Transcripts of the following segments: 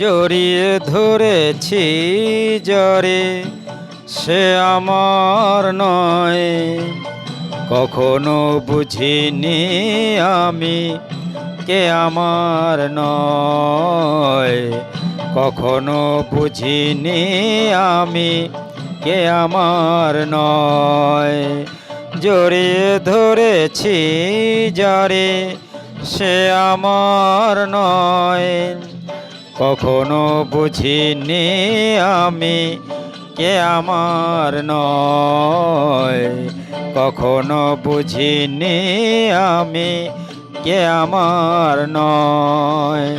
জড়িয়ে ধরেছি যারে সে আমার নয়। কখনো বুঝিনি আমি কে আমার নয়। কখনো বুঝিনি আমি কে আমার নয়। জড়িয়ে ধরেছি যারে সে আমার নয়। কখনো বুঝিনি আমি কে আমার নয়। কখনো বুঝিনি আমি কে আমার নয়।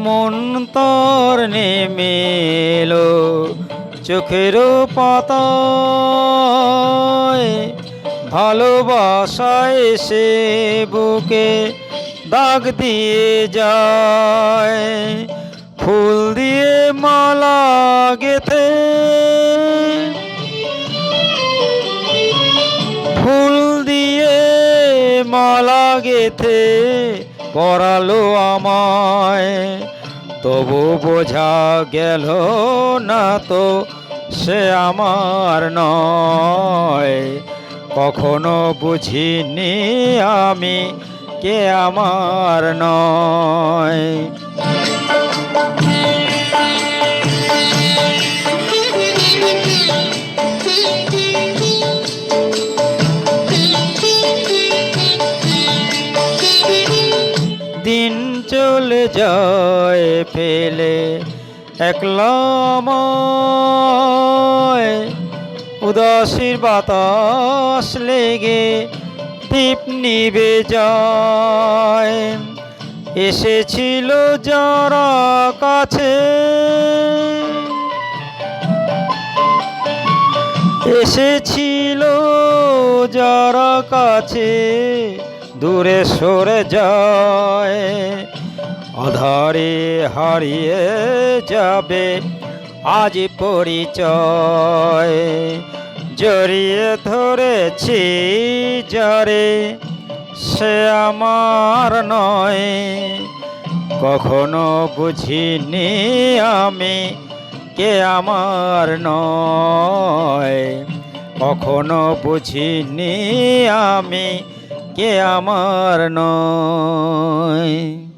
মন তোর নেমে এলো চোখের পাতায়। ভালোবাসায় এসে বুকে দাগ দিয়ে যায়। ফুল দিয়ে মালা গেথে, ফুল দিয়ে মালা গেথে পরালো আমায়। তবু বোঝা গেল না তো সে আমার নয়। কখনো বুঝিনি আমি কে আমার নয়। দিন চলে যায় ফেলে একলা আমায়। উদাসীর বাতাস লেগে দীপ নিভে যায়। এসেছিল যারা কাছে, এসেছিল যারা কাছে দূরে সরে যায়। আধারে হারিয়ে যাবে আজ পরিচয়। জড়িয়ে ধরেছি যারে সে আমার নয়। কখনো বুঝিনি আমি কে আমার নয়। কখনো বুঝিনি আমি কে আমার নয়।